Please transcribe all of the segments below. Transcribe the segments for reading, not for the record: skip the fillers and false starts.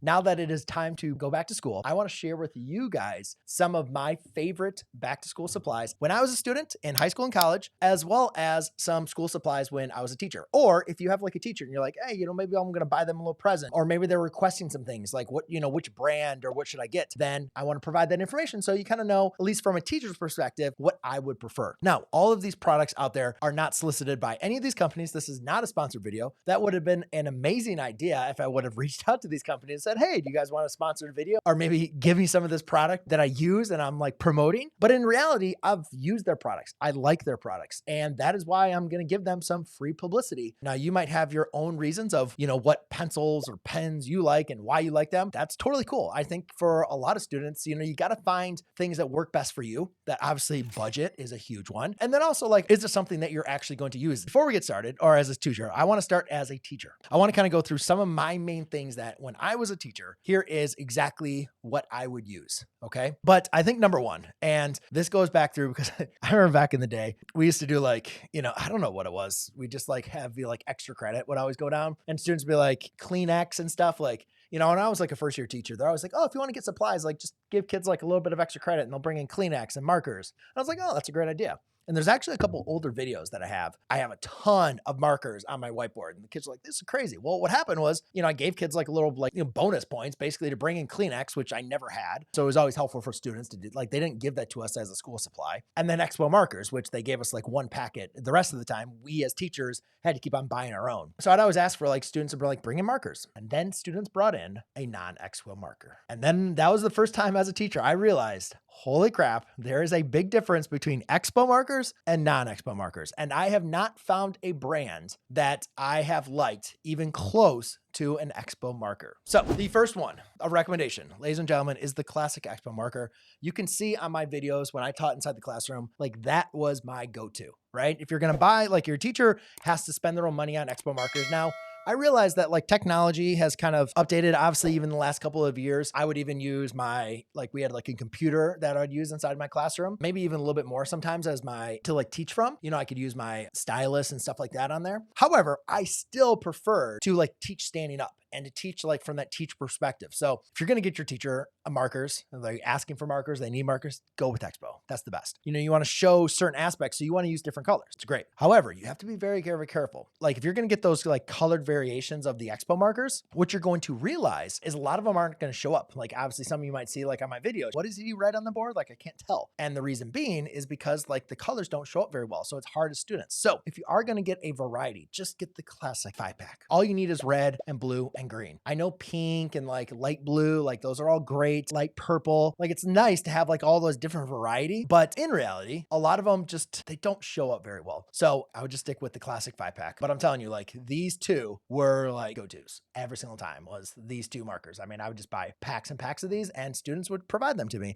Now that it is time to go back to school, I want to share with you guys some of my favorite back to school supplies when I was a student in high school and college, as well as some school supplies when I was a teacher. Or if you have like a teacher and you're like, hey, maybe I'm going to buy them a little present, or maybe they're requesting some things like which brand or what should I get? Then I want to provide that information so you kind of know, at least from a teacher's perspective, what I would prefer. Now, all of these products out there are not solicited by any of these companies. This is not a sponsored video. That would have been an amazing idea if I would have reached out to these companies and said, hey, do you guys want a sponsored video? Or maybe give me some of this product that I use and I'm like promoting. But in reality, I've used their products. I like their products. And that is why I'm going to give them some free publicity. Now, you might have your own reasons of, what pencils or pens you like and why you like them. That's totally cool. I think for a lot of students, you got to find things that work best for you. That obviously budget is a huge one. And then also is it something that you're actually going to use? Before we get started, or as a teacher, I want to start as a teacher. I want to kind of go through some of my main things that when I was a teacher, here is exactly what I would use. Okay. But I think number one, and this goes back through because I remember back in the day, we used to do I don't know what it was. We just have extra credit would always go down and students would be like Kleenex and stuff when I was a first year teacher, they're always like, oh, if you want to get supplies, just give kids a little bit of extra credit and they'll bring in Kleenex and markers. And I was like, oh, that's a great idea. And there's actually a couple older videos that I have. I have a ton of markers on my whiteboard and the kids are like, this is crazy. Well, what happened was, I gave kids a little bonus points basically to bring in Kleenex, which I never had. So it was always helpful for students to do, they didn't give that to us as a school supply. And then Expo markers, which they gave us one packet. The rest of the time, we as teachers had to keep on buying our own. So I'd always ask for students to bring in markers. And then students brought in a non-Expo marker. And then that was the first time as a teacher, I realized, holy crap, there is a big difference between Expo markers and non-Expo markers. And I have not found a brand that I have liked even close to an Expo marker. So the first one, a recommendation, ladies and gentlemen, is the classic Expo marker. You can see on my videos when I taught inside the classroom, that was my go-to, right? If you're going to buy, your teacher has to spend their own money on Expo markers. Now, I realized that technology has kind of updated, obviously, even the last couple of years. I would even use my, we had a computer that I'd use inside my classroom, maybe even a little bit more sometimes as to teach from. I could use my stylus and stuff like that on there. However, I still prefer to teach standing up and to teach from that teacher perspective. So if you're going to get your teacher markers, they're asking for markers, they need markers, go with Expo. That's the best. You want to show certain aspects, so you want to use different colors. It's great. However, you have to be very, very careful. If you're going to get those colored variations of the Expo markers, what you're going to realize is a lot of them aren't going to show up. Obviously some of you might see on my videos, what does he write on the board? I can't tell. And the reason being is because the colors don't show up very well. So it's hard as students. So if you are going to get a variety, just get the classic 5-pack. All you need is red and blue and green. I know pink and light blue, those are all great. Light purple, it's nice to have all those different variety, but in reality, a lot of them they don't show up very well. So I would just stick with the classic 5-pack. But I'm telling you, these two were go-tos every single time was these two markers. I mean, I would just buy packs and packs of these and students would provide them to me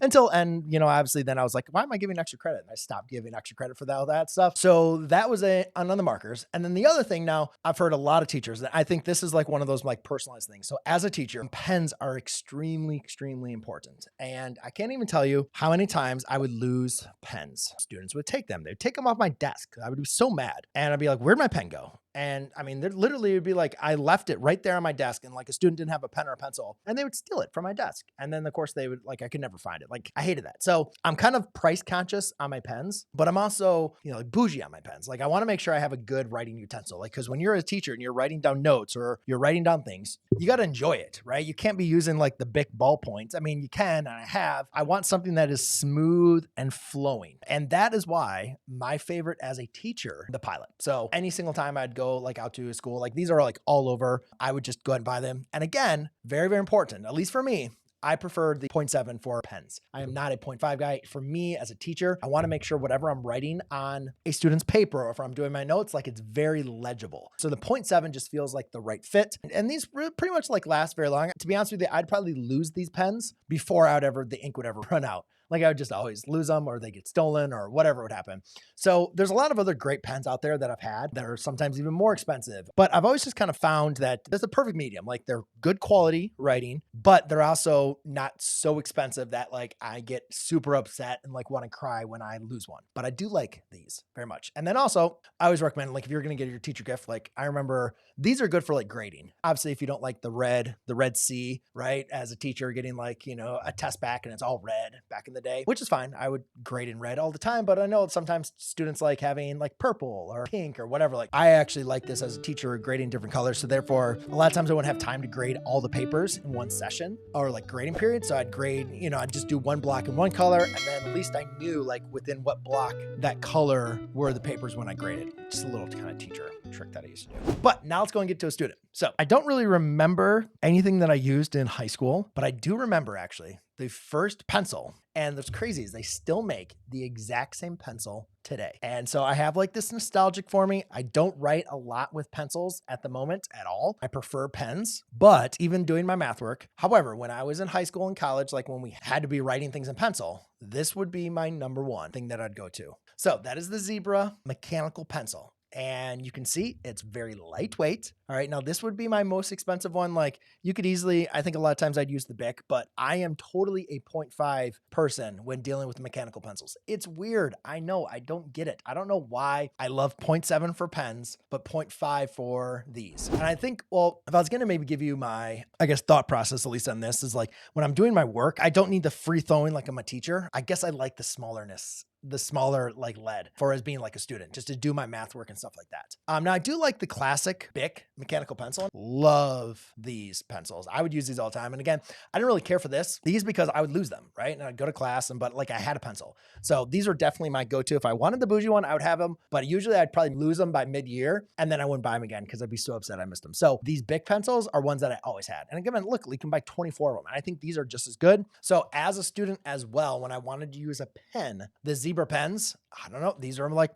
obviously then I was like, why am I giving extra credit? And I stopped giving extra credit for all that stuff. So that was on the markers. And then the other thing now, I've heard a lot of teachers, and I think this is one of those personalized things. So as a teacher, pens are extremely, extremely important. And I can't even tell you how many times I would lose pens. Students would take them. They'd take them off my desk. I would be so mad. And I'd be like, where'd my pen go? And I mean, there literally would be I left it right there on my desk and a student didn't have a pen or a pencil and they would steal it from my desk. And then of course they would I could never find it. I hated that. So I'm kind of price conscious on my pens, but I'm also, bougie on my pens. I want to make sure I have a good writing utensil. Cause when you're a teacher and you're writing down notes or you're writing down things, you got to enjoy it, right? You can't be using the big ballpoints. I mean, you can, and I want something that is smooth and flowing. And that is why my favorite as a teacher, the Pilot. So any single time I'd go out to a school, these are all over, I would just go ahead and buy them. And again, very, very important, at least for me, I prefer the 0.7 for pens. I am not a 0.5 guy. For me as a teacher, I want to make sure whatever I'm writing on a student's paper or if I'm doing my notes, it's very legible. So the 0.7 just feels like the right fit. And these pretty much last very long. To be honest with you, I'd probably lose these pens before the ink would ever run out. Like I would just always lose them or they get stolen or whatever would happen. So there's a lot of other great pens out there that I've had that are sometimes even more expensive, but I've always just kind of found that there's a perfect medium. Like they're good quality writing, but they're also not so expensive that like I get super upset and like want to cry when I lose one. But I do like these very much. And then also I always recommend, like, if you're going to get your teacher gift, like I remember these are good for like grading. Obviously, if you don't like the red C, right? As a teacher getting like, a test back and it's all red back in the day, which is fine. I would grade in red all the time, but I know sometimes students like having like purple or pink or whatever. Like I actually like this as a teacher, grading different colors. So therefore, a lot of times I wouldn't have time to grade all the papers in one session or like grading period. So I'd grade, I'd just do one block in one color. And then at least I knew like within what block that color were the papers when I graded. Just a little kind of teacher trick that I used to do. But now let's go and get to a student. So I don't really remember anything that I used in high school, but I do remember actually the first pencil. And what's crazy is they still make the exact same pencil today. And so I have like this nostalgic for me. I don't write a lot with pencils at the moment at all. I prefer pens, but even doing my math work. However, when I was in high school and college, like when we had to be writing things in pencil, this would be my number one thing that I'd go to. So that is the Zebra mechanical pencil. And you can see it's very lightweight. All right. Now this would be my most expensive one. Like you could easily, I think a lot of times I'd use the Bic, but I am totally a 0.5 person when dealing with mechanical pencils. It's weird. I know. I don't get it. I don't know why I love 0.7 for pens, but 0.5 for these. And I think, well, if I was going to maybe give you my, thought process, at least on this, is like when I'm doing my work, I don't need the free throwing like I'm a teacher. I guess I like the smaller like lead for as being like a student, just to do my math work and stuff like that. Now I do like the classic Bic mechanical pencil. Love these pencils. I would use these all the time. And again, I didn't really care for these because I would lose them, right? And I'd go to class but like I had a pencil. So these are definitely my go-to. If I wanted the bougie one, I would have them, but usually I'd probably lose them by mid-year and then I wouldn't buy them again because I'd be so upset I missed them. So these Bic pencils are ones that I always had. And again, look, you can buy 24 of them. And I think these are just as good. So as a student as well, when I wanted to use a pen, the Zebra pens, I don't know, these are like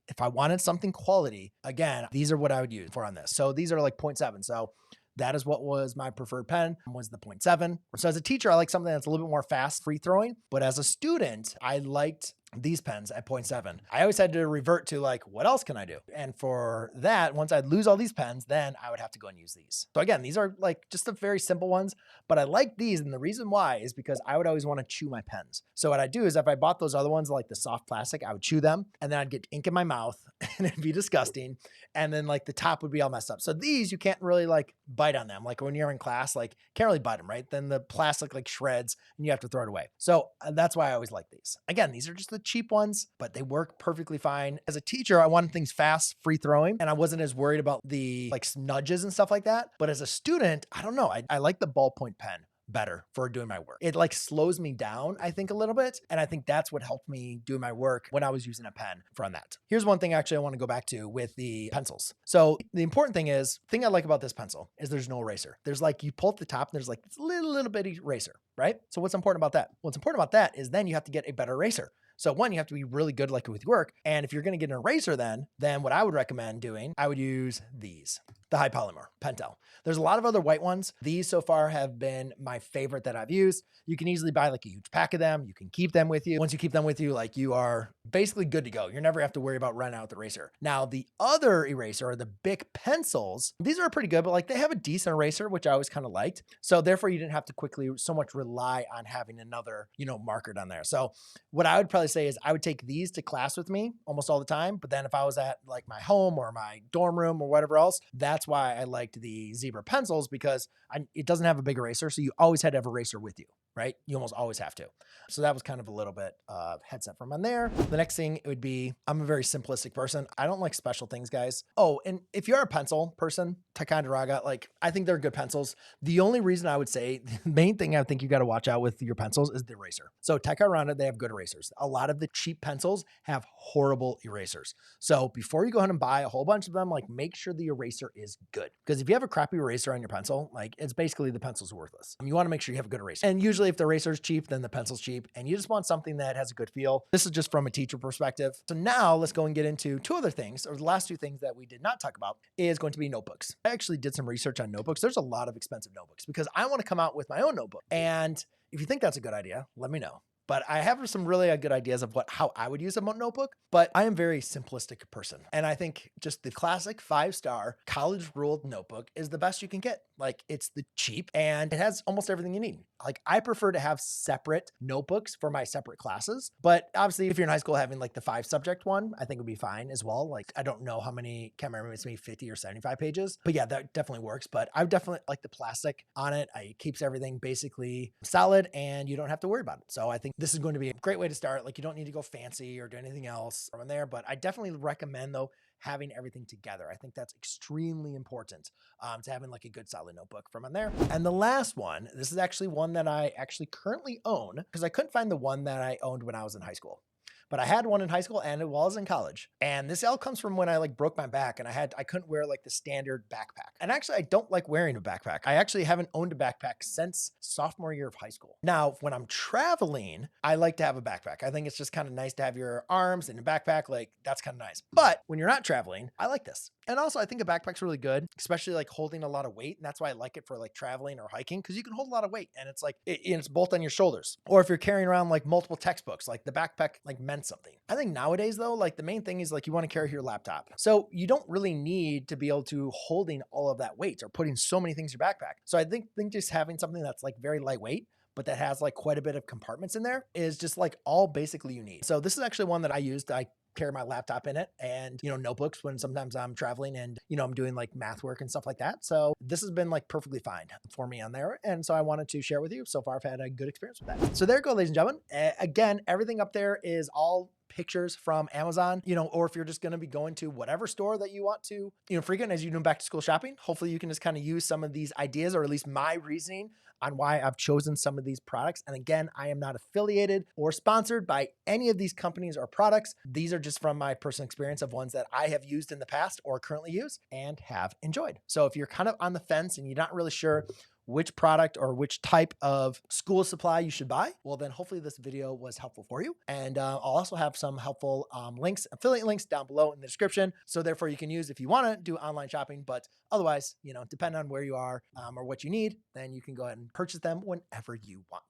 if I wanted something quality, again, these are what I would use for on this. So these are like 0.7. So that is what was my preferred pen, was the 0.7. So as a teacher, I like something that's a little bit more fast, free throwing. But as a student, I liked these pens at 0.7. I always had to revert to like, what else can I do? And for that, once I'd lose all these pens, then I would have to go and use these. So again, these are like just the very simple ones, but I like these. And the reason why is because I would always want to chew my pens. So what I do is if I bought those other ones, like the soft plastic, I would chew them and then I'd get ink in my mouth and it'd be disgusting. And then like the top would be all messed up. So these, you can't really like bite on them. Like when you're in class, like can't really bite them, right? Then the plastic like shreds and you have to throw it away. So that's why I always like these. Again, these are just the cheap ones, but they work perfectly fine. As a teacher, I wanted things fast, free throwing, and I wasn't as worried about the like nudges and stuff like that. But as a student, I don't know. I like the ballpoint pen better for doing my work. It like slows me down, I think, a little bit. And I think that's what helped me do my work when I was using a pen from that. Here's one thing actually I want to go back to with the pencils. So the important thing I like about this pencil is there's no eraser. There's like, you pull at the top and there's like this little bitty eraser, right? So what's important about that? What's important about that is then you have to get a better eraser. So one, you have to be really good like with your work. And if you're going to get an eraser, then what I would recommend doing, I would use these, the high polymer Pentel. There's a lot of other white ones. These so far have been my favorite that I've used. You can easily buy like a huge pack of them. You can keep them with you. Once you keep them with you, like you are basically good to go. You never have to worry about running out the eraser. Now the other eraser are the Bic pencils. These are pretty good, but like they have a decent eraser, which I always kind of liked. So therefore you didn't have to quickly so much rely on having another, marker down there. So what I would probably say is I would take these to class with me almost all the time. But then if I was at like my home or my dorm room or whatever else, that's why I liked the Zebra pencils because it doesn't have a big eraser. So you always had to have an eraser with you, right? You almost always have to. So that was kind of a little bit of headset from on there. The next thing it would be, I'm a very simplistic person. I don't like special things, guys. Oh, and if you're a pencil person, Ticonderoga, like I think they're good pencils. The only reason I would say, the main thing I think you got to watch out with your pencils is the eraser. So Ticonderoga, they have good erasers. A lot of the cheap pencils have horrible erasers. So before you go ahead and buy a whole bunch of them, like make sure the eraser is good. Because if you have a crappy eraser on your pencil, like it's basically the pencil's worthless. You want to make sure you have a good eraser. And usually if the eraser is cheap, then the pencil's cheap. And you just want something that has a good feel. This is just from a teacher perspective. So now let's go and get into two other things, or the last two things that we did not talk about is going to be notebooks. I actually did some research on notebooks. There's a lot of expensive notebooks because I want to come out with my own notebook. And if you think that's a good idea, let me know. but I have some really good ideas of how I would use a notebook, but I am a very simplistic person. And I think just the classic 5-star college ruled notebook is the best you can get. Like it's the cheap and it has almost everything you need. Like I prefer to have separate notebooks for my separate classes, but obviously if you're in high school having like the 5-subject one, I think would be fine as well. Like I don't know how many, can't remember, it's maybe 50 or 75 pages, but yeah, that definitely works. But I definitely like the plastic on it. It keeps everything basically solid and you don't have to worry about it. So I think this is going to be a great way to start. Like you don't need to go fancy or do anything else from there, but I definitely recommend though having everything together. I think that's extremely important to having like a good solid notebook from in there. And the last one, this is actually one that I actually currently own because I couldn't find the one that I owned when I was in high school. But I had one in high school and it was in college. And this all comes from when I like broke my back and I couldn't wear like the standard backpack. And actually I don't like wearing a backpack. I actually haven't owned a backpack since sophomore year of high school. Now, when I'm traveling, I like to have a backpack. I think it's just kind of nice to have your arms in a backpack. Like that's kind of nice. But when you're not traveling, I like this. And also I think a backpack's really good, especially like holding a lot of weight. And that's why I like it for like traveling or hiking because you can hold a lot of weight and it's like, it's both on your shoulders. Or if you're carrying around like multiple textbooks, like the backpack like meant something. I think nowadays though, like the main thing is like you want to carry your laptop. So you don't really need to be able to holding all of that weight or putting so many things in your backpack. So I think just having something that's like very lightweight, but that has like quite a bit of compartments in there is just like all basically you need. So this is actually one that I used. I carry my laptop in it and, notebooks when sometimes I'm traveling and, I'm doing like math work and stuff like that. So this has been like perfectly fine for me on there. And so I wanted to share with you. So far, I've had a good experience with that. So there you go, ladies and gentlemen. Again, everything up there is all pictures from Amazon, or if you're just going to be going to whatever store that you want to, frequent as you do back to school shopping, hopefully you can just kind of use some of these ideas or at least my reasoning on why I've chosen some of these products. And again, I am not affiliated or sponsored by any of these companies or products. These are just from my personal experience of ones that I have used in the past or currently use and have enjoyed. So if you're kind of on the fence and you're not really sure which product or which type of school supply you should buy, well, then hopefully this video was helpful for you. And I'll also have some helpful links, affiliate links down below in the description. So therefore you can use if you want to do online shopping, but otherwise, depending on where you are or what you need, then you can go ahead and purchase them whenever you want.